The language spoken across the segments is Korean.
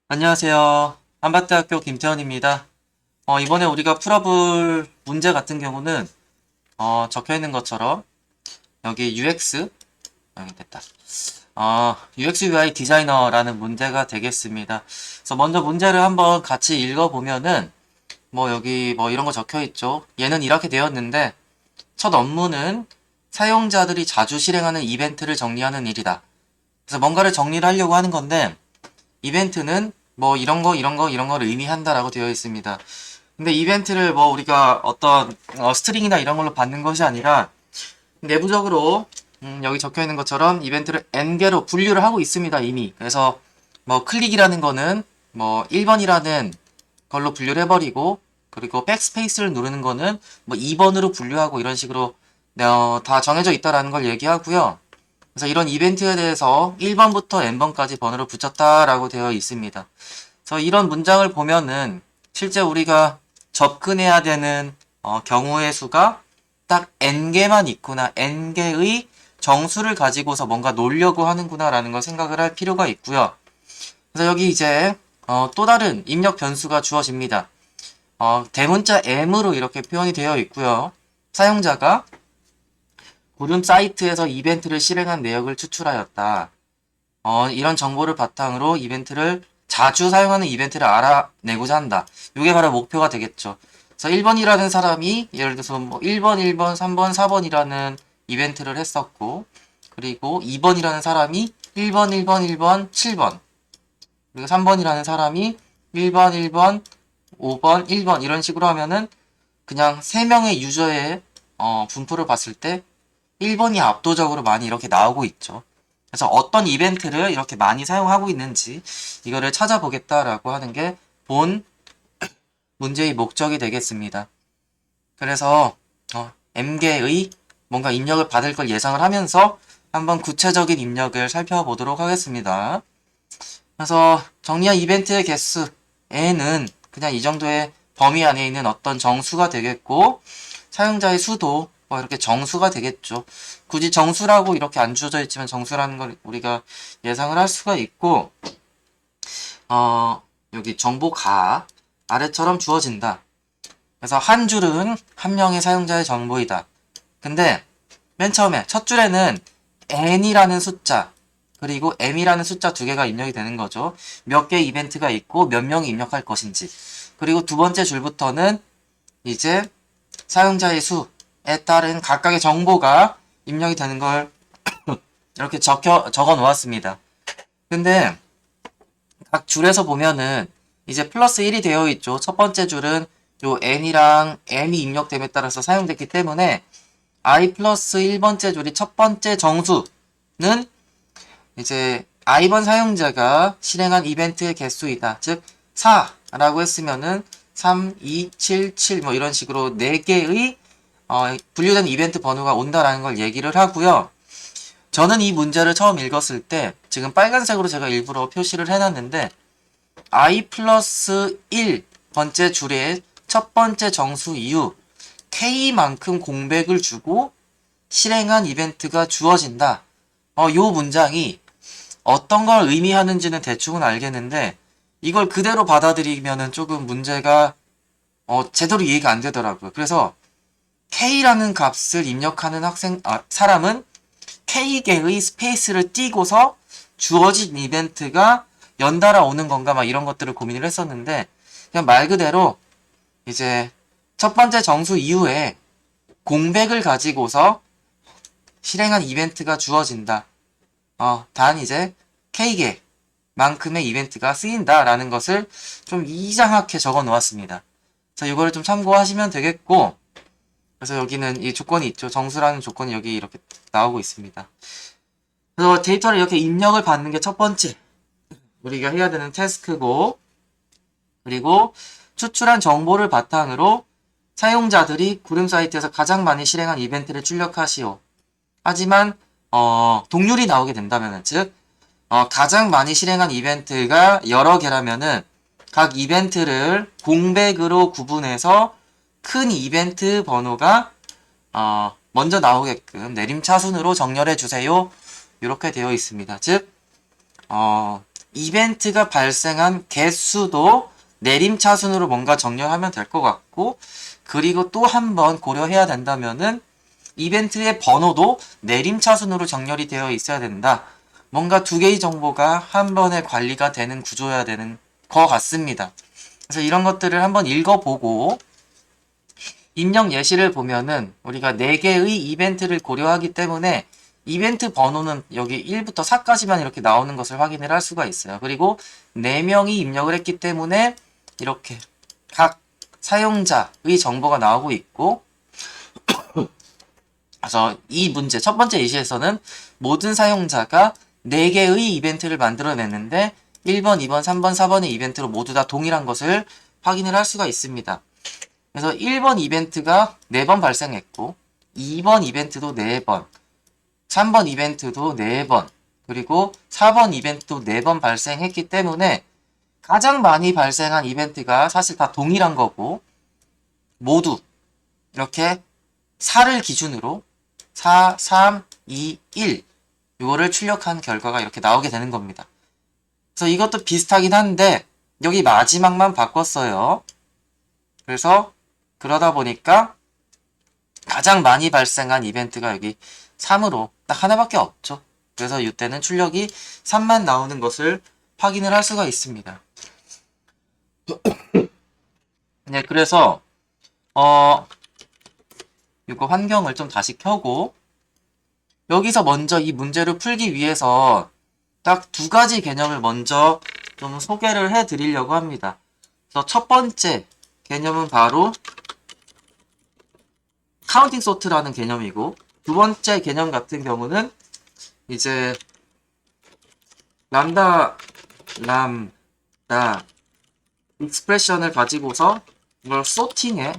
안녕하세요. 한밭대학교 김태원입니다. 이번에 우리가 풀어볼 문제 같은 경우는 적혀 있는 것처럼 여기 UX 여기 됐다. UX UI 디자이너라는 문제가 되겠습니다. 그래서 먼저 문제를 한번 같이 읽어보면은 뭐 여기 뭐 이런 거 적혀 있죠. 얘는 이렇게 되었는데 첫 업무는 사용자들이 자주 실행하는 이벤트를 정리하는 일이다. 그래서 뭔가를 정리를 하려고 하는 건데 이벤트는 뭐 이런 거, 이런 거, 이런 거를 의미한다라고 되어 있습니다. 근데 이벤트를 뭐 우리가 어떤 스트링이나 이런 걸로 받는 것이 아니라 내부적으로 여기 적혀 있는 것처럼 이벤트를 n개로 분류를 하고 있습니다, 이미. 그래서 뭐 클릭이라는 거는 뭐 1번이라는 걸로 분류를 해버리고 그리고 백스페이스를 누르는 거는 뭐 2번으로 분류하고 이런 식으로 다 정해져 있다라는 걸 얘기하고요. 그래서 이런 이벤트에 대해서 1번부터 n번까지 번호를 붙였다라고 되어 있습니다. 그래서 이런 문장을 보면은 실제 우리가 접근해야 되는 경우의 수가 딱 n개만 있구나, n개의 정수를 가지고서 뭔가 놀려고 하는구나 라는 걸 생각을 할 필요가 있고요. 그래서 여기 이제 또 다른 입력 변수가 주어집니다. 대문자 m으로 이렇게 표현이 되어 있고요. 사용자가 구름 사이트에서 이벤트를 실행한 내역을 추출하였다. 이런 정보를 바탕으로 이벤트를 자주 사용하는 이벤트를 알아내고자 한다. 이게 바로 목표가 되겠죠. 그래서 1번이라는 사람이 예를 들어서 뭐 1번, 1번, 3번, 4번이라는 이벤트를 했었고 그리고 2번이라는 사람이 1번, 1번, 1번, 7번 그리고 3번이라는 사람이 1번, 1번, 5번, 1번 이런 식으로 하면은 그냥 3명의 유저의 분포를 봤을 때 1번이 압도적으로 많이 이렇게 나오고 있죠. 그래서 어떤 이벤트를 이렇게 많이 사용하고 있는지 이거를 찾아보겠다라고 하는 게 본 문제의 목적이 되겠습니다. 그래서 M개의 뭔가 입력을 받을 걸 예상을 하면서 한번 구체적인 입력을 살펴보도록 하겠습니다. 그래서 정리한 이벤트의 개수 N은 그냥 이 정도의 범위 안에 있는 어떤 정수가 되겠고 사용자의 수도 뭐 이렇게 정수가 되겠죠. 굳이 정수라고 이렇게 안 주어져 있지만 정수라는 걸 우리가 예상을 할 수가 있고 여기 정보가 아래처럼 주어진다. 그래서 한 줄은 한 명의 사용자의 정보이다. 근데 맨 처음에 첫 줄에는 n이라는 숫자 그리고 m이라는 숫자 두 개가 입력이 되는 거죠. 몇 개의 이벤트가 있고 몇 명이 입력할 것인지. 그리고 두 번째 줄부터는 이제 사용자의 수에 따른 각각의 정보가 입력이 되는 걸 이렇게 적어 놓았습니다. 근데 각 줄에서 보면은 이제 플러스 1이 되어 있죠. 첫 번째 줄은 요 n이랑 m이 입력됨에 따라서 사용됐기 때문에 i 플러스 1번째 줄이 첫 번째 정수는 이제 i번 사용자가 실행한 이벤트의 개수이다. 즉 4라고 했으면은 3, 2, 7, 7 뭐 이런 식으로 4개의 분류된 이벤트 번호가 온다라는 걸 얘기를 하고요. 저는 이 문제를 처음 읽었을 때 지금 빨간색으로 제가 일부러 표시를 해놨는데 i 플러스 1번째 줄의 첫 번째 정수 이후 k만큼 공백을 주고 실행한 이벤트가 주어진다. 요 문장이 어떤 걸 의미하는지는 대충은 알겠는데 이걸 그대로 받아들이면은 조금 문제가 제대로 이해가 안 되더라고요. 그래서 k라는 값을 입력하는 사람은 k개의 스페이스를 띄고서 주어진 이벤트가 연달아 오는 건가 막 이런 것들을 고민을 했었는데 그냥 말 그대로 이제 첫 번째 정수 이후에 공백을 가지고서 실행한 이벤트가 주어진다. 단 이제 K개만큼의 이벤트가 쓰인다라는 것을 좀 이장하게 적어 놓았습니다. 그래서 이거를 좀 참고하시면 되겠고, 그래서 여기는 이 조건이 있죠. 정수라는 조건이 여기 이렇게 나오고 있습니다. 그래서 데이터를 이렇게 입력을 받는 게 첫 번째 우리가 해야 되는 태스크고, 그리고 추출한 정보를 바탕으로 사용자들이 구름 사이트에서 가장 많이 실행한 이벤트를 출력하시오. 하지만 동률이 나오게 된다면은 즉 가장 많이 실행한 이벤트가 여러 개라면은 각 이벤트를 공백으로 구분해서 큰 이벤트 번호가 먼저 나오게끔 내림차순으로 정렬해 주세요. 이렇게 되어 있습니다. 즉 이벤트가 발생한 개수도 내림차순으로 뭔가 정렬하면 될 것 같고, 그리고 또 한 번 고려해야 된다면은 이벤트의 번호도 내림차순으로 정렬이 되어 있어야 된다. 뭔가 두 개의 정보가 한 번에 관리가 되는 구조여야 되는 것 같습니다. 그래서 이런 것들을 한번 읽어보고, 입력 예시를 보면은 우리가 4개의 이벤트를 고려하기 때문에 이벤트 번호는 여기 1부터 4까지만 이렇게 나오는 것을 확인을 할 수가 있어요. 그리고 4명이 입력을 했기 때문에 이렇게 각 사용자의 정보가 나오고 있고, 그래서 이 문제, 첫 번째 예시에서는 모든 사용자가 4개의 이벤트를 만들어냈는데 1번, 2번, 3번, 4번의 이벤트로 모두 다 동일한 것을 확인을 할 수가 있습니다. 그래서 1번 이벤트가 4번 발생했고, 2번 이벤트도 4번, 3번 이벤트도 4번, 그리고 4번 이벤트도 4번 발생했기 때문에 가장 많이 발생한 이벤트가 사실 다 동일한 거고, 모두 이렇게 4를 기준으로 4, 3, 2, 1 이거를 출력한 결과가 이렇게 나오게 되는 겁니다. 그래서 이것도 비슷하긴 한데 여기 마지막만 바꿨어요. 그래서 그러다 보니까 가장 많이 발생한 이벤트가 여기 3으로 딱 하나밖에 없죠. 그래서 이때는 출력이 3만 나오는 것을 확인을 할 수가 있습니다. 네, 그래서 이거 환경을 좀 다시 켜고, 여기서 먼저 이 문제를 풀기 위해서 딱 2가지 개념을 먼저 좀 소개를 해 드리려고 합니다. 그래서 첫 번째 개념은 바로 카운팅 소트라는 개념이고, 두 번째 개념 같은 경우는 이제 람다 익스프레션을 가지고서 이걸 소팅에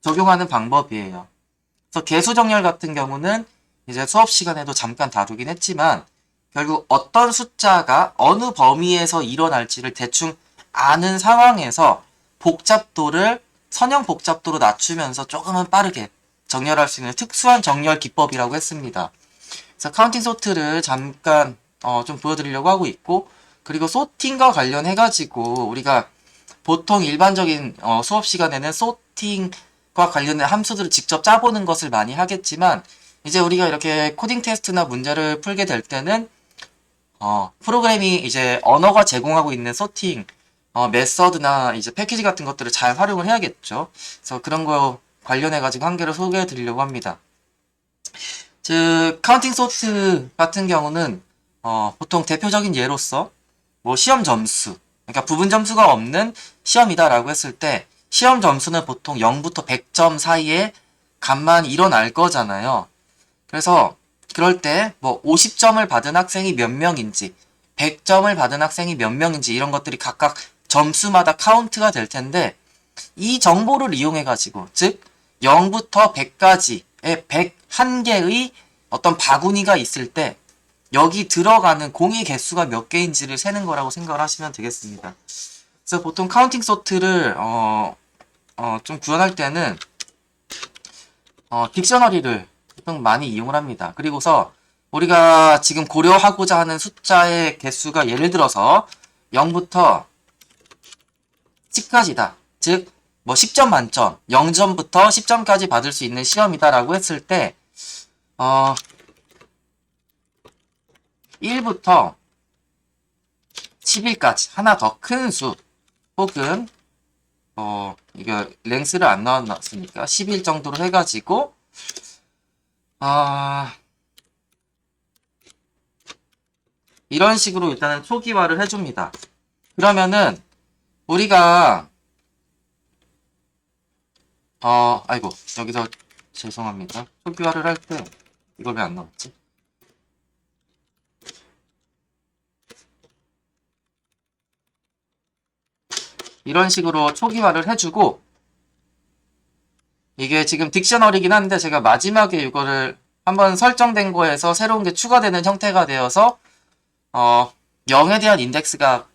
적용하는 방법이에요. 그래서 개수 정렬 같은 경우는 이제 수업 시간에도 잠깐 다루긴 했지만, 결국 어떤 숫자가 어느 범위에서 일어날지를 대충 아는 상황에서 복잡도를 선형 복잡도로 낮추면서 조금은 빠르게 정렬할 수 있는 특수한 정렬 기법이라고 했습니다. 그래서 카운팅 소트를 잠깐 좀 보여드리려고 하고 있고, 그리고 소팅과 관련해가지고 우리가 보통 일반적인 수업 시간에는 소팅과 관련된 함수들을 직접 짜보는 것을 많이 하겠지만, 이제 우리가 이렇게 코딩 테스트나 문제를 풀게 될 때는 프로그램이 이제 언어가 제공하고 있는 소팅 메서드나 이제 패키지 같은 것들을 잘 활용을 해야겠죠. 그래서 그런 거 관련해가지고 한 개를 소개해 드리려고 합니다. 즉, 카운팅 소트 같은 경우는 보통 대표적인 예로서 뭐 시험 점수, 그러니까 부분 점수가 없는 시험이다라고 했을 때 시험 점수는 보통 0부터 100점 사이에 값만 일어날 거잖아요. 그래서 그럴 때 뭐 50점을 받은 학생이 몇 명인지, 100점을 받은 학생이 몇 명인지 이런 것들이 각각 점수마다 카운트가 될 텐데, 이 정보를 이용해 가지고, 즉 0부터 100까지의 101개의 어떤 바구니가 있을 때 여기 들어가는 공의 개수가 몇 개인지를 세는 거라고 생각을 하시면 되겠습니다. 그래서 보통 카운팅 소트를 좀 구현할 때는 딕셔너리를 보통 많이 이용을 합니다. 그리고서 우리가 지금 고려하고자 하는 숫자의 개수가 예를 들어서 0부터 10까지다. 즉, 뭐 10점 만점, 0점부터 10점까지 받을 수 있는 시험이다라고 했을 때, 1부터 11까지 하나 더 큰 수, 혹은 이거 랭스를 안 넣어놨으니까 11 정도로 해가지고 이런 식으로 일단은 초기화를 해줍니다. 그러면은 우리가 아이고, 여기서 죄송합니다. 초기화를 할 때 이걸 왜 안 나왔지? 이런 식으로 초기화를 해주고, 이게 지금 딕셔너리긴 한데 제가 마지막에 이거를 한번 설정된 거에서 새로운 게 추가되는 형태가 되어서 0에 대한 인덱스가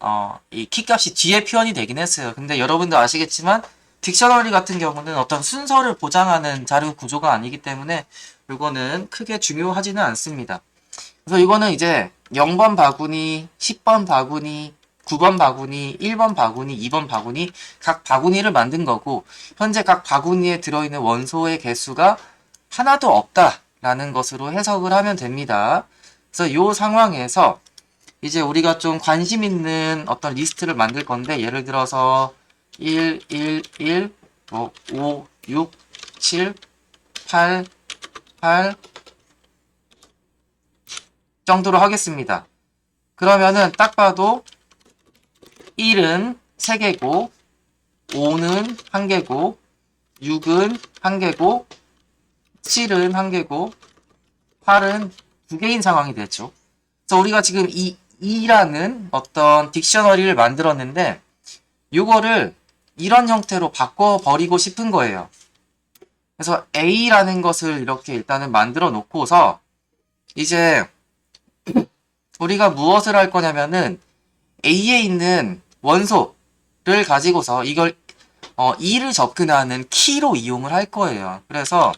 이 키값이 뒤에 표현이 되긴 했어요. 근데 여러분도 아시겠지만 딕셔너리 같은 경우는 어떤 순서를 보장하는 자료 구조가 아니기 때문에 이거는 크게 중요하지는 않습니다. 그래서 이거는 이제 0번 바구니, 10번 바구니, 9번 바구니, 1번 바구니, 2번 바구니, 각 바구니를 만든 거고, 현재 각 바구니에 들어있는 원소의 개수가 하나도 없다라는 것으로 해석을 하면 됩니다. 그래서 이 상황에서 이제 우리가 좀 관심 있는 어떤 리스트를 만들 건데, 예를 들어서 1, 1, 1, 5, 6, 7, 8, 8 정도로 하겠습니다. 그러면은 딱 봐도 1은 3개고, 5는 1개고, 6은 1개고, 7은 1개고, 8은 2개인 상황이 되죠. 그래서 우리가 지금 이 2라는 어떤 딕셔너리를 만들었는데, 이거를 이런 형태로 바꿔버리고 싶은 거예요. 그래서 A라는 것을 이렇게 일단은 만들어 놓고서, 이제 우리가 무엇을 할 거냐면은 A에 있는 원소를 가지고서 이걸 2를 접근하는 키로 이용을 할 거예요. 그래서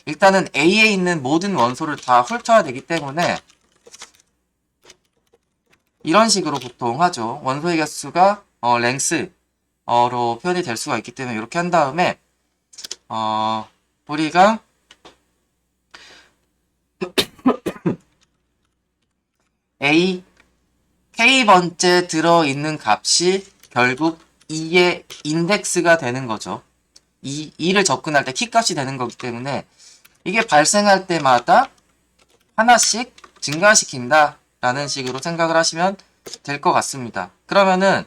일단은 A에 있는 모든 원소를 다 훑어야 되기 때문에 이런 식으로 보통 하죠. 원소의 개수가 랭스로 표현이 될 수가 있기 때문에 이렇게 한 다음에 우리가 A K번째 들어있는 값이 결국 2의 인덱스가 되는 거죠. 2를 접근할 때 키값이 되는 거기 때문에 이게 발생할 때마다 하나씩 증가시킨다 라는 식으로 생각을 하시면 될 것 같습니다. 그러면은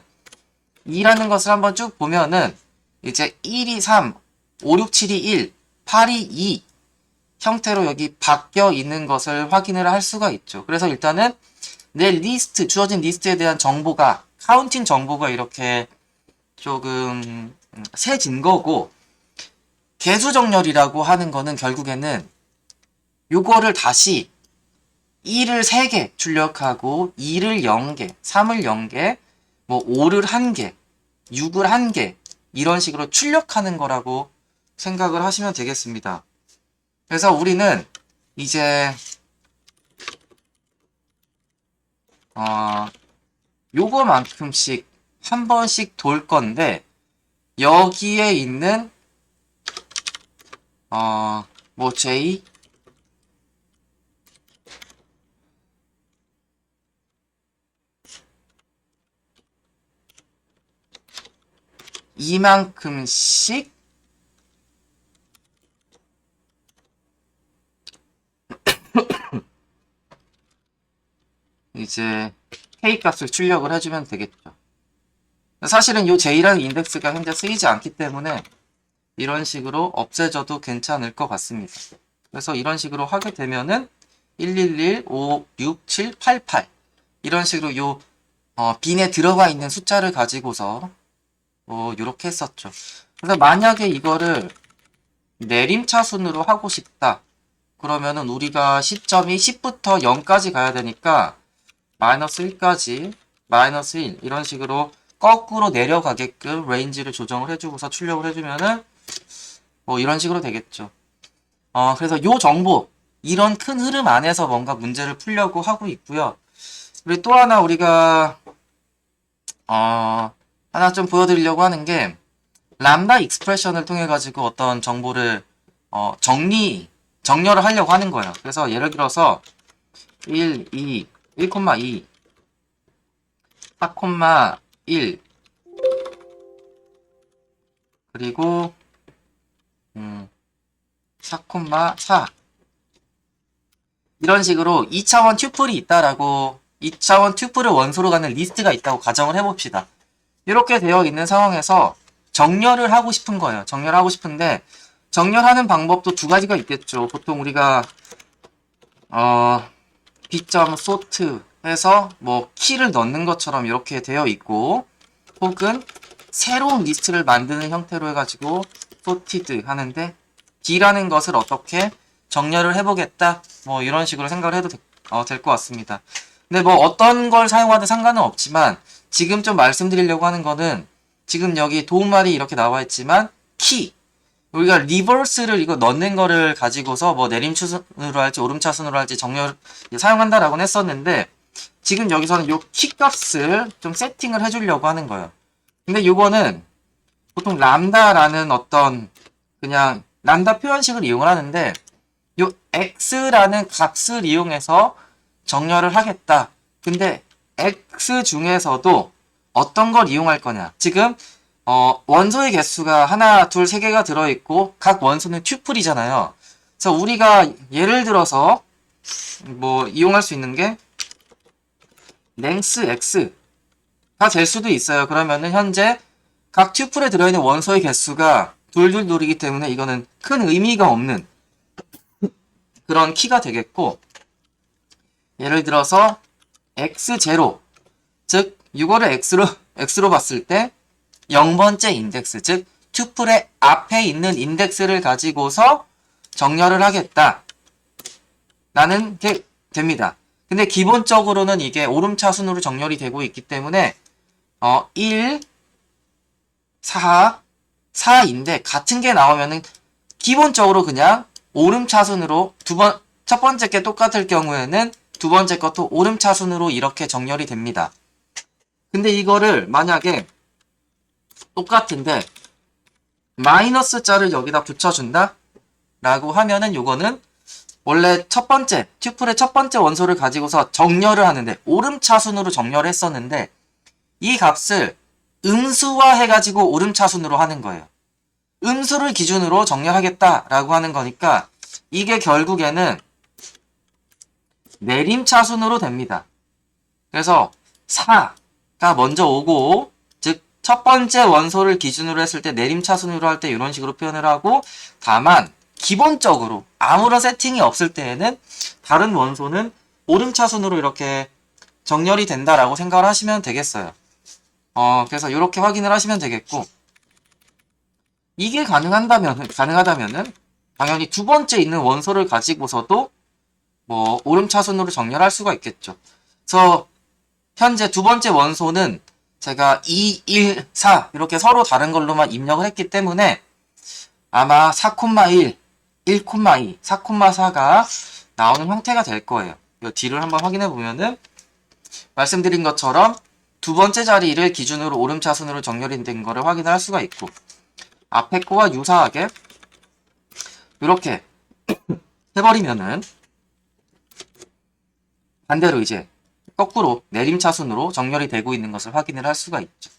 2라는 것을 한번 쭉 보면은 이제 1이 3, 5, 6, 7이 1, 8이 2 형태로 여기 바뀌어 있는 것을 확인을 할 수가 있죠. 그래서 일단은 내 리스트, 주어진 리스트에 대한 정보가, 카운팅 정보가 이렇게 조금 세진 거고, 개수 정렬이라고 하는 거는 결국에는 요거를 다시 1을 3개 출력하고 2를 0개, 3을 0개, 뭐 5를 1개, 6을 1개 이런 식으로 출력하는 거라고 생각을 하시면 되겠습니다. 그래서 우리는 이제 요거만큼씩 한 번씩 돌 건데 여기에 있는 뭐 J 이만큼씩 이제 K 값을 출력을 해주면 되겠죠. 사실은 이 J라는 인덱스가 현재 쓰이지 않기 때문에 이런 식으로 없애줘도 괜찮을 것 같습니다. 그래서 이런 식으로 하게 되면은 111, 5, 6, 7, 8, 8 이런 식으로 요 빈에 들어가 있는 숫자를 가지고서 이렇게 했었죠. 그래서 만약에 이거를 내림차순으로 하고 싶다. 그러면은 우리가 시점이 10부터 0까지 가야 되니까 마이너스 1까지 마이너스 1 이런 식으로 거꾸로 내려가게끔 레인지를 조정을 해주고서 출력을 해주면은 뭐 이런 식으로 되겠죠. 그래서 요 정보 이런 큰 흐름 안에서 뭔가 문제를 풀려고 하고 있고요. 그리고 또 하나 우리가 하나 좀 보여드리려고 하는 게 람다 익스프레션을 통해 가지고 어떤 정보를 정렬을 하려고 하는 거예요. 그래서 예를 들어서 1, 2, 1,2 4,1 그리고 4,4 이런 식으로 2차원 튜플이 있다라고 2차원 튜플을 원소로 가는 리스트가 있다고 가정을 해봅시다. 이렇게 되어 있는 상황에서 정렬을 하고 싶은 거예요. 정렬하고 싶은데 정렬하는 방법도 두 가지가 있겠죠. 보통 우리가 b.sort 해서 뭐 키를 넣는 것처럼 이렇게 되어 있고 혹은 새로운 리스트를 만드는 형태로 해가지고 sorted 하는데 b라는 것을 어떻게 정렬을 해보겠다 뭐 이런 식으로 생각을 해도 될 것 같습니다. 근데 뭐 어떤 걸 사용하든 상관은 없지만 지금 좀 말씀드리려고 하는 거는 지금 여기 도움말이 이렇게 나와 있지만 키 우리가 리버스를 이거 넣는 거를 가지고서 뭐 내림차순으로 할지 오름차순으로 할지 정렬 사용한다라고는 했었는데 지금 여기서는 요 키값을 좀 세팅을 해주려고 하는 거예요. 근데 요거는 보통 람다라는 어떤 그냥 람다 표현식을 이용을 하는데 요 x라는 값을 이용해서 정렬을 하겠다. 근데 x 중에서도 어떤 걸 이용할 거냐. 지금 원소의 개수가 하나, 둘, 세 개가 들어있고 각 원소는 튜플이잖아요. 그래서 우리가 예를 들어서 뭐 이용할 수 있는 게 length x가 될 수도 있어요. 그러면은 현재 각 튜플에 들어있는 원소의 개수가 둘둘둘이기 때문에 이거는 큰 의미가 없는 그런 키가 되겠고, 예를 들어서 x0, 즉 이거를 x로 봤을 때 0번째 인덱스, 즉 튜플의 앞에 있는 인덱스를 가지고서 정렬을 하겠다 라는 게 됩니다. 근데 기본적으로는 이게 오름차순으로 정렬이 되고 있기 때문에 1, 4, 4인데 같은 게 나오면은 기본적으로 그냥 오름차순으로 첫 번째 게 똑같을 경우에는 두 번째 것도 오름차순으로 이렇게 정렬이 됩니다. 근데 이거를 만약에 똑같은데 마이너스 자를 여기다 붙여준다 라고 하면은 요거는 원래 첫 번째 튜플의 첫 번째 원소를 가지고서 정렬을 하는데 오름차순으로 정렬을 했었는데 이 값을 음수화 해가지고 오름차순으로 하는 거예요. 음수를 기준으로 정렬하겠다라고 하는 거니까 이게 결국에는 내림차순으로 됩니다. 그래서 4가 먼저 오고, 즉 첫 번째 원소를 기준으로 했을 때 내림차순으로 할 때 이런 식으로 표현을 하고, 다만 기본적으로 아무런 세팅이 없을 때에는 다른 원소는 오름차순으로 이렇게 정렬이 된다라고 생각을 하시면 되겠어요. 그래서 이렇게 확인을 하시면 되겠고, 이게 가능하다면은 당연히 두 번째 있는 원소를 가지고서도 뭐 오름차순으로 정렬할 수가 있겠죠. 그래서 현재 두 번째 원소는 제가 2, 1, 4 이렇게 서로 다른 걸로만 입력을 했기 때문에 아마 4,1, 1,2, 4,4가 나오는 형태가 될 거예요. 이 뒤를 한번 확인해 보면은 말씀드린 것처럼 두 번째 자리를 기준으로 오름차순으로 정렬이 된 거를 확인할 수가 있고, 앞에 거와 유사하게 이렇게 해버리면은 반대로 이제 거꾸로 내림차순으로 정렬이 되고 있는 것을 확인을 할 수가 있죠.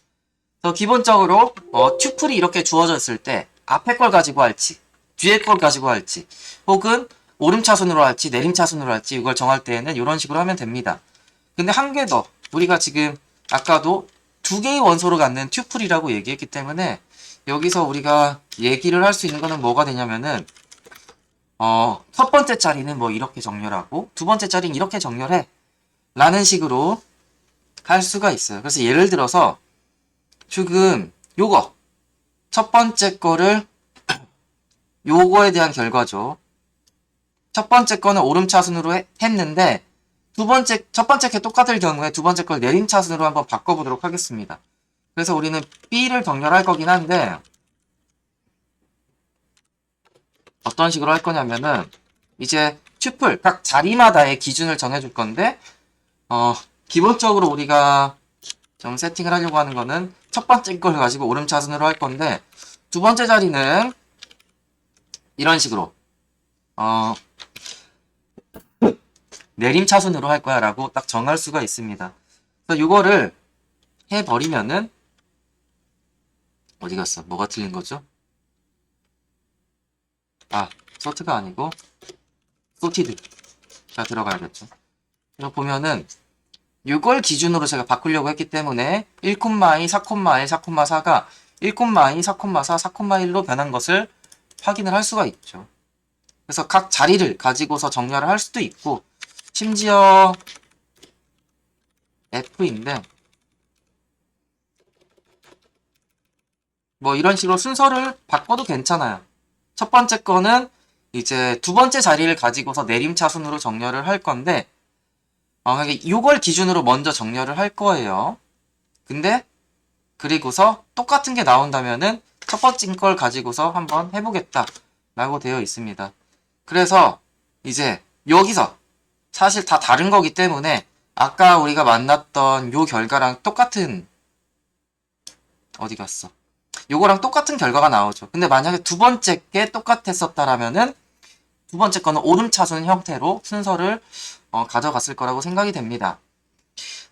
그래서 기본적으로 튜플이 이렇게 주어졌을 때 앞에 걸 가지고 할지 뒤에 걸 가지고 할지 혹은 오름차순으로 할지 내림차순으로 할지 이걸 정할 때에는 이런 식으로 하면 됩니다. 근데 한 개 더, 우리가 지금 아까도 두 개의 원소를 갖는 튜플이라고 얘기했기 때문에 여기서 우리가 얘기를 할 수 있는 거는 뭐가 되냐면은 첫 번째 자리는 뭐 이렇게 정렬하고 두 번째 자리는 이렇게 정렬해 라는 식으로 할 수가 있어요. 그래서 예를 들어서 지금 요거 첫 번째 거를 요거에 대한 결과죠. 첫 번째 거는 오름차순으로 했는데 첫 번째 게 똑같을 경우에 두 번째 걸 내림차순으로 한번 바꿔보도록 하겠습니다. 그래서 우리는 B를 정렬할 거긴 한데 어떤 식으로 할 거냐면은 이제 튜플 각 자리마다의 기준을 정해줄 건데 기본적으로 우리가 좀 세팅을 하려고 하는 거는 첫 번째 걸 가지고 오름차순으로 할 건데 두 번째 자리는 이런 식으로 내림차순으로 할 거야 라고 딱 정할 수가 있습니다. 그래서 이거를 해버리면은 어디 갔어? 뭐가 틀린 거죠? 소트가 아니고 소티드가 들어가야겠죠. 그래서 보면은 이걸 기준으로 제가 바꾸려고 했기 때문에 1,2, 4,1, 4,4가 1,2, 4,4, 4,1로 변한 것을 확인을 할 수가 있죠. 그래서 각 자리를 가지고서 정렬을 할 수도 있고, 심지어 F인데 뭐 이런 식으로 순서를 바꿔도 괜찮아요. 첫 번째 거는 이제 두 번째 자리를 가지고서 내림차순으로 정렬을 할 건데 이걸 기준으로 먼저 정렬을 할 거예요. 근데 그리고서 똑같은 게 나온다면은 첫 번째 걸 가지고서 한번 해보겠다 라고 되어 있습니다. 그래서 이제 여기서 사실 다 다른 거기 때문에 아까 우리가 만났던 요 결과랑 똑같은, 어디 갔어? 요거랑 똑같은 결과가 나오죠. 근데 만약에 두 번째 게 똑같았었다라면은 두 번째 거는 오름차순 형태로 순서를 가져갔을 거라고 생각이 됩니다.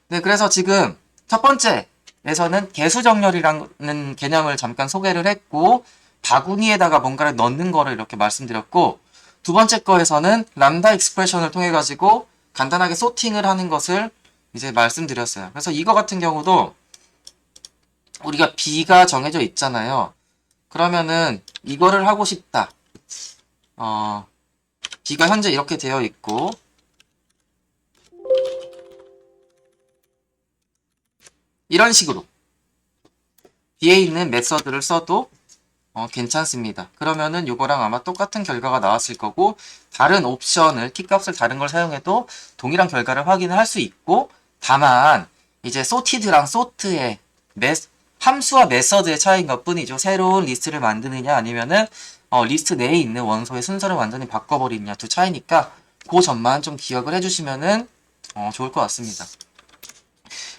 네, 그래서 지금 첫 번째에서는 개수정렬이라는 개념을 잠깐 소개를 했고, 바구니에다가 뭔가를 넣는 거를 이렇게 말씀드렸고, 두 번째 거에서는 람다 익스프레션을 통해 가지고 간단하게 소팅을 하는 것을 이제 말씀드렸어요. 그래서 이거 같은 경우도 우리가 B가 정해져 있잖아요. 그러면은 이거를 하고 싶다. B가 현재 이렇게 되어 있고, 이런 식으로 B에 있는 메서드를 써도 괜찮습니다. 그러면은 이거랑 아마 똑같은 결과가 나왔을 거고, 다른 옵션을, 키값을 다른 걸 사용해도 동일한 결과를 확인을 할 수 있고, 다만 이제 sorted랑 sort의 함수와 메서드의 차이인 것 뿐이죠. 새로운 리스트를 만드느냐 아니면은 리스트 내에 있는 원소의 순서를 완전히 바꿔버리느냐 두 차이니까 그 점만 좀 기억을 해주시면은 좋을 것 같습니다.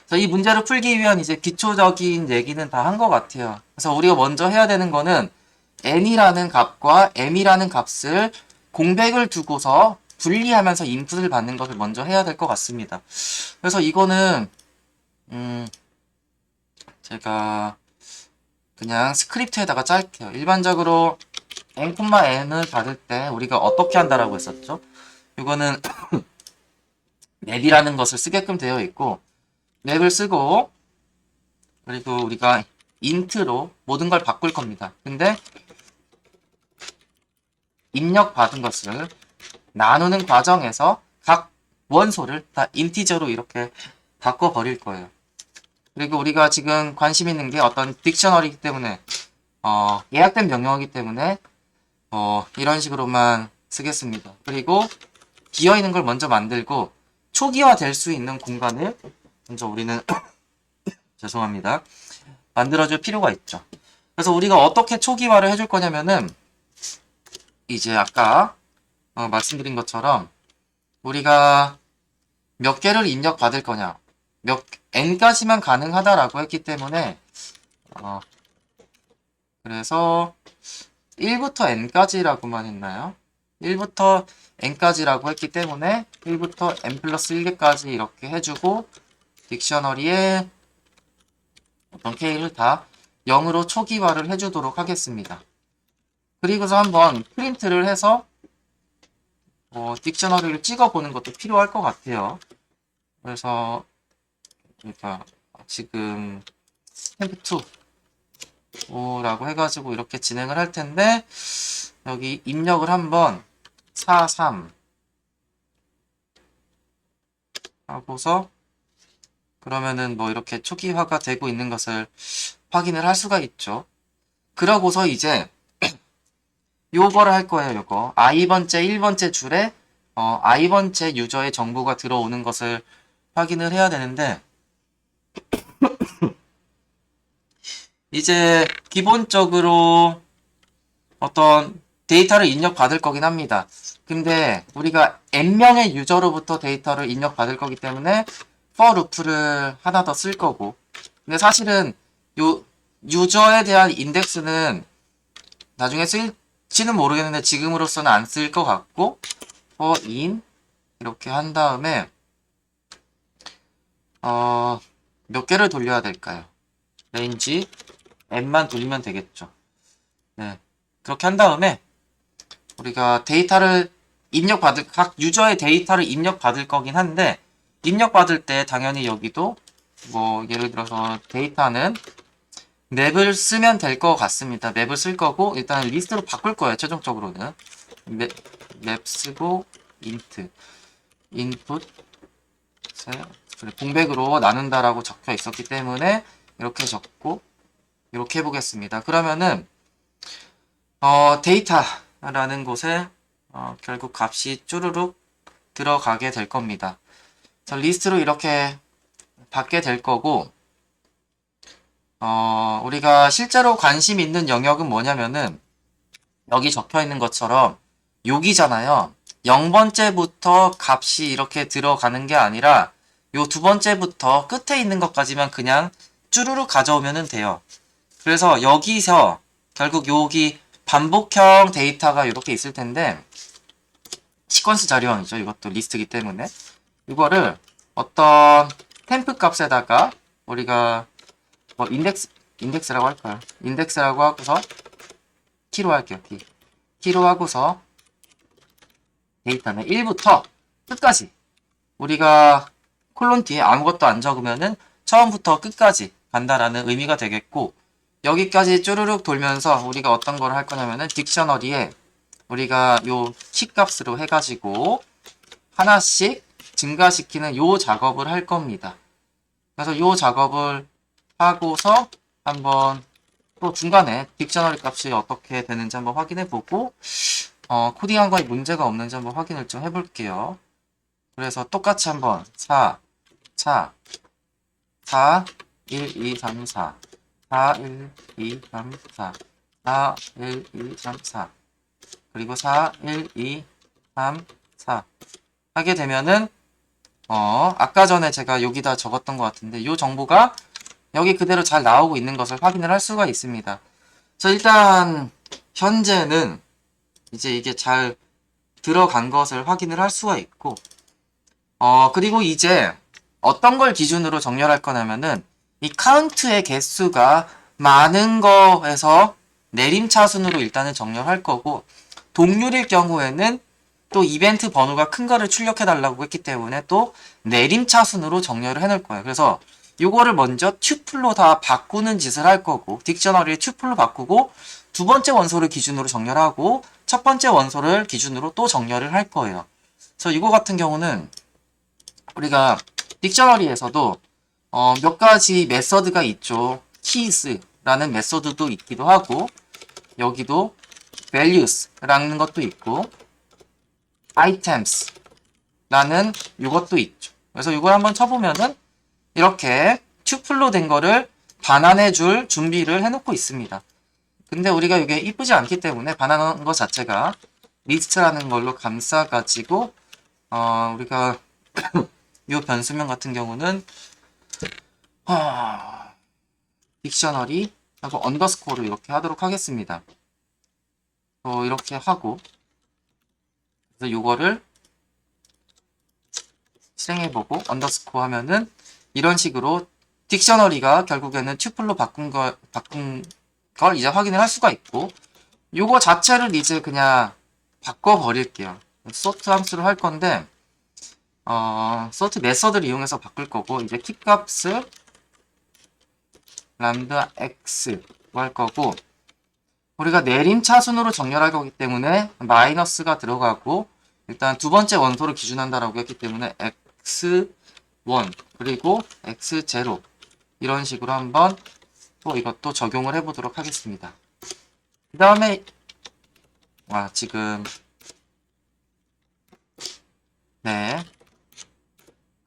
그래서 이 문제를 풀기 위한 이제 기초적인 얘기는 다 한 것 같아요. 그래서 우리가 먼저 해야 되는 거는 n이라는 값과 m이라는 값을 공백을 두고서 분리하면서 인풋을 받는 것을 먼저 해야 될 것 같습니다. 그래서 이거는 제가 그냥 스크립트에다가 짤게요. 일반적으로 n,n을 받을 때 우리가 어떻게 한다라고 했었죠? 이거는 맵이라는 것을 쓰게끔 되어 있고, 맵을 쓰고 그리고 우리가 int로 모든 걸 바꿀 겁니다. 근데 입력받은 것을 나누는 과정에서 각 원소를 다 인티저로 이렇게 바꿔버릴 거예요. 그리고 우리가 지금 관심 있는 게 어떤 딕셔너리이기 때문에 예약된 명령어이기 때문에 이런 식으로만 쓰겠습니다. 그리고 비어있는 걸 먼저 만들고 초기화 될 수 있는 공간을 먼저 우리는 죄송합니다. 만들어줄 필요가 있죠. 그래서 우리가 어떻게 초기화를 해줄 거냐면은 이제 아까 말씀드린 것처럼 우리가 몇 개를 입력받을 거냐, n까지만 가능하다라고 했기 때문에 그래서 1부터 n까지라고만 했나요? 1부터 n까지라고 했기 때문에 1부터 n 플러스 1개까지 이렇게 해주고 딕셔너리에 어떤 k를 다 0으로 초기화를 해주도록 하겠습니다. 그리고서 한번 프린트를 해서 딕셔너리를 찍어보는 것도 필요할 것 같아요. 그래서 그러니까 지금 stamp2라고 해가지고 이렇게 진행을 할 텐데, 여기 입력을 한번 43 하고서 그러면은 뭐 이렇게 초기화가 되고 있는 것을 확인을 할 수가 있죠. 그러고서 이제 요거를 할 거예요. 요거 i번째 1번째 줄에 i번째 유저의 정보가 들어오는 것을 확인을 해야 되는데, 이제 기본적으로 어떤 데이터를 입력받을 거긴 합니다. 근데 우리가 n명의 유저로부터 데이터를 입력받을 거기 때문에 for loop를 하나 더 쓸 거고, 근데 사실은 요 유저에 대한 인덱스는 나중에 쓸지는 모르겠는데 지금으로서는 안 쓸 것 같고, for in 이렇게 한 다음에 몇 개를 돌려야 될까요? range n만 돌리면 되겠죠. 네, 그렇게 한 다음에 우리가 데이터를 각 유저의 데이터를 입력받을 거긴 한데, 입력받을 때 당연히 여기도 뭐 예를 들어서 데이터는 맵을 쓰면 될 것 같습니다. 맵을 쓸 거고 일단 리스트로 바꿀 거예요. 최종적으로는 맵 쓰고 int input 공백으로 나눈다라고 적혀 있었기 때문에 이렇게 적고 이렇게 해보겠습니다. 그러면은 데이터라는 곳에 결국 값이 쭈루룩 들어가게 될 겁니다. 리스트로 이렇게 받게 될 거고, 우리가 실제로 관심 있는 영역은 뭐냐면은 여기 적혀 있는 것처럼 여기잖아요. 0번째부터 값이 이렇게 들어가는 게 아니라 요 두 번째부터 끝에 있는 것까지만 그냥 쭈루룩 가져오면 돼요. 그래서 여기서 결국 여기 반복형 데이터가 이렇게 있을 텐데 시퀀스 자료형이죠. 이것도 리스트이기 때문에 이거를 어떤 템프 값에다가 우리가 뭐 인덱스라고 할까요? 인덱스라고 하고서 키로 할게요. 키로 하고서 데이터는 1부터 끝까지 우리가 콜론 뒤에 아무것도 안 적으면은 처음부터 끝까지 간다라는 의미가 되겠고, 여기까지 쭈르륵 돌면서 우리가 어떤 걸 할 거냐면은 딕셔너리에 우리가 요 키값으로 해가지고 하나씩 증가시키는 요 작업을 할 겁니다. 그래서 요 작업을 하고서 한번 또 중간에 딕셔너리 값이 어떻게 되는지 한번 확인해 보고 코딩한 거에 문제가 없는지 한번 확인을 좀 해볼게요. 그래서 똑같이 한번 4, 4, 4, 1, 2, 3, 4, 4, 1, 2, 3, 4, 4, 1, 2, 3, 4, 그리고 4, 1, 2, 3, 4 하게 되면은 아까 전에 제가 여기다 적었던 것 같은데 이 정보가 여기 그대로 잘 나오고 있는 것을 확인을 할 수가 있습니다. 그래서 일단 현재는 이제 이게 잘 들어간 것을 확인을 할 수가 있고, 그리고 이제 어떤 걸 기준으로 정렬할 거냐면은 이 카운트의 개수가 많은 거에서 내림차순으로 일단은 정렬할 거고, 동률일 경우에는 또 이벤트 번호가 큰 거를 출력해 달라고 했기 때문에 또 내림차순으로 정렬을 해놓을 거예요. 그래서 요거를 먼저 튜플로 다 바꾸는 짓을 할 거고, 딕셔너리를 튜플로 바꾸고 두 번째 원소를 기준으로 정렬하고 첫 번째 원소를 기준으로 또 정렬을 할 거예요. 그래서 이거 같은 경우는 우리가 딕셔너리에서도 몇 가지 메서드가 있죠. keys라는 메서드도 있기도 하고, 여기도 values라는 것도 있고, items라는 이것도 있죠. 그래서 이걸 한번 쳐보면은 이렇게 튜플로 된 거를 반환해 줄 준비를 해놓고 있습니다. 근데 우리가 이게 이쁘지 않기 때문에 반환한 것 자체가 리스트라는 걸로 감싸가지고 우리가 이 변수명 같은 경우는 딕셔너리 하고 언더스코어로 이렇게 하도록 하겠습니다. 이렇게 하고, 그래서 이거를 실행해보고 언더스코어 하면은 이런 식으로 딕셔너리가 결국에는 튜플로 바꾼 걸 이제 확인을 할 수가 있고, 요거 자체를 이제 그냥 바꿔버릴게요. sort 함수를 할 건데, sort 메서드를 이용해서 바꿀 거고, 이제 키값을 람다 x로 할 거고, 우리가 내림차순으로 정렬할 거기 때문에 마이너스가 들어가고, 일단 두 번째 원소를 기준한다라고 했기 때문에 x1 그리고 x0 이런 식으로 한번 또 이것도 적용을 해보도록 하겠습니다. 그 다음에 지금 네,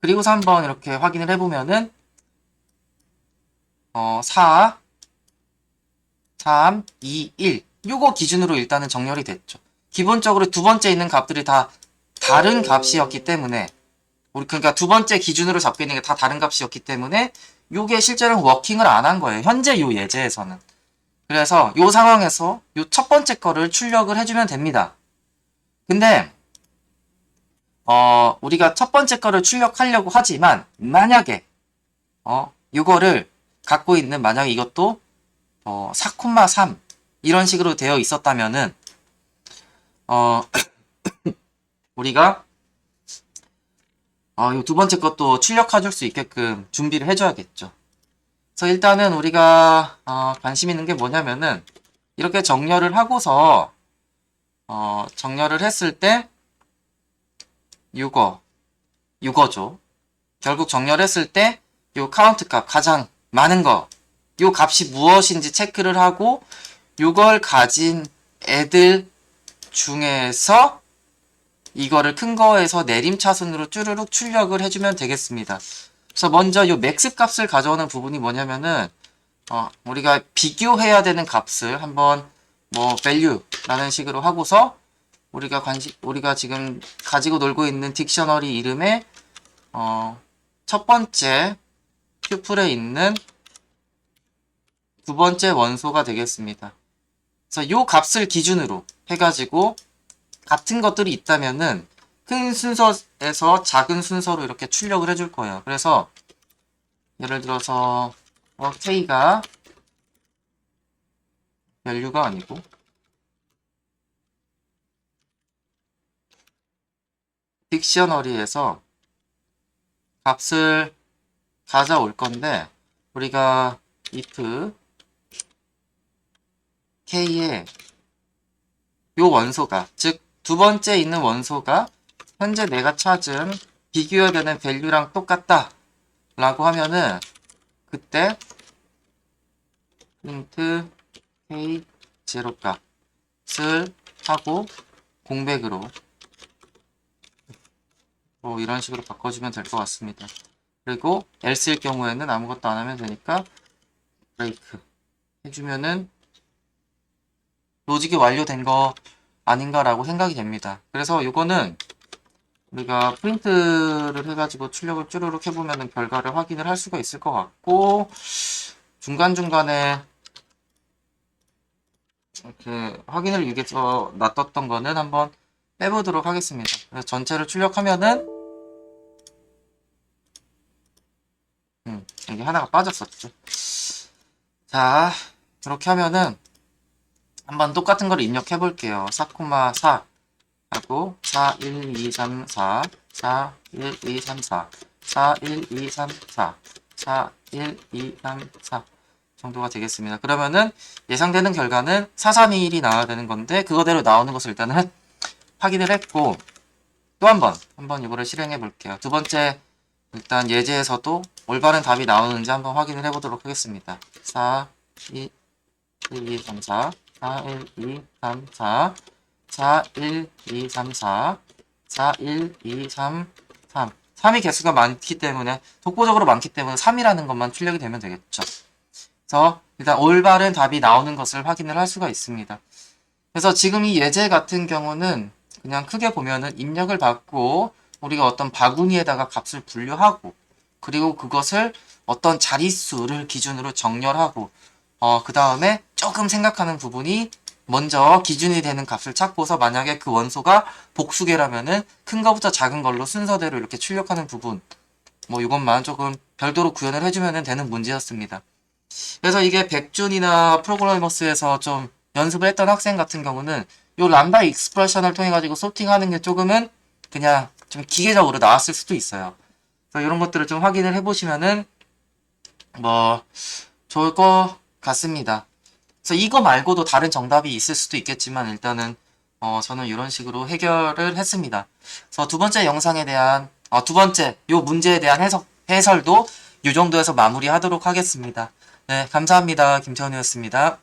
그리고서 한번 이렇게 확인을 해보면은 4, 3, 2, 1 요거 기준으로 일단은 정렬이 됐죠. 기본적으로 두 번째 있는 값들이 다 다른 값이었기 때문에 그러니까 두 번째 기준으로 잡고 있는 게 다 다른 값이었기 때문에 요게 실제로는 워킹을 안 한 거예요. 현재 요 예제에서는. 그래서 요 상황에서 요 첫 번째 거를 출력을 해주면 됩니다. 근데 우리가 첫 번째 거를 출력하려고 하지만 만약에 요거를 갖고 있는 만약에 이것도 4,3 이런 식으로 되어 있었다면은 우리가 요 두 번째 것도 출력해줄 수 있게끔 준비를 해줘야겠죠. 그래서 일단은 우리가 관심 있는 게 뭐냐면은 이렇게 정렬을 하고서 정렬을 했을 때 요거죠. 결국 정렬했을 때 요 카운트 값 가장 많은 거 요 값이 무엇인지 체크를 하고 요걸 가진 애들 중에서 이거를 큰 거에서 내림차순으로 쭈르륵 출력을 해주면 되겠습니다. 그래서 먼저 요 맥스 값을 가져오는 부분이 뭐냐면은 우리가 비교해야 되는 값을 한번 뭐 value라는 식으로 하고서 우리가 지금 가지고 놀고 있는 딕셔너리 이름의 첫 번째 튜플에 있는 두 번째 원소가 되겠습니다. 그래서 요 값을 기준으로 해가지고 같은 것들이 있다면은 큰 순서에서 작은 순서로 이렇게 출력을 해줄 거예요. 그래서 예를 들어서 k가 value가 아니고 딕셔너리에서 값을 가져올 건데 우리가 if k의 요 원소가 즉 두 번째 있는 원소가 현재 내가 찾은 비교해야 되는 value랑 똑같다 라고 하면은 그때 print k 0 값을 하고 공백으로 뭐 이런 식으로 바꿔주면 될 것 같습니다. 그리고 else일 경우에는 아무것도 안 하면 되니까 break 해주면은 로직이 완료된 거 아닌가라고 생각이 됩니다. 그래서 이거는 우리가 프린트를 해가지고 출력을 쭈루룩 해보면은 결과를 확인을 할 수가 있을 것 같고 중간중간에 이렇게 확인을 위해서 놔뒀던 거는 한번 빼보도록 하겠습니다. 그래서 전체를 출력하면은 여기 하나가 빠졌었죠. 자, 이렇게 하면은 한번 똑같은 걸 입력해 볼게요. 4,4 하고 4, 1, 2, 3, 4 4, 1, 2, 3, 4 4, 1, 2, 3, 4 4, 1, 2, 3, 4 정도가 되겠습니다. 그러면은 예상되는 결과는 4321이 나와야 되는 건데 그거대로 나오는 것을 일단은 확인을 했고 또 한번 이거를 실행해 볼게요. 두 번째 일단 예제에서도 올바른 답이 나오는지 한번 확인을 해 보도록 하겠습니다. 4, 2, 1, 2, 3, 4 4, 1, 2, 3, 4 4, 1, 2, 3, 4 4, 1, 2, 3, 3 3이 개수가 많기 때문에 독보적으로 많기 때문에 3이라는 것만 출력이 되면 되겠죠. 그래서 일단 올바른 답이 나오는 것을 확인을 할 수가 있습니다. 그래서 지금 이 예제 같은 경우는 그냥 크게 보면은 입력을 받고 우리가 어떤 바구니에다가 값을 분류하고 그리고 그것을 어떤 자릿수를 기준으로 정렬하고 그 다음에 조금 생각하는 부분이 먼저 기준이 되는 값을 찾고서 만약에 그 원소가 복수계라면은 큰 거부터 작은 걸로 순서대로 이렇게 출력하는 부분 뭐 이것만 조금 별도로 구현을 해주면 되는 문제였습니다. 그래서 이게 백준이나 프로그래머스에서 좀 연습을 했던 학생 같은 경우는 요 람다 익스프레션을 통해 가지고 소팅하는 게 조금은 그냥 좀 기계적으로 나왔을 수도 있어요. 그래서 이런 것들을 좀 확인을 해보시면은 뭐 좋을 것 같습니다. 그래서 이거 말고도 다른 정답이 있을 수도 있겠지만 일단은 저는 이런 식으로 해결을 했습니다. 그래서 두 번째 영상에 대한 두 번째 요 문제에 대한 해설도 이 정도에서 마무리하도록 하겠습니다. 네, 감사합니다. 김태원이었습니다.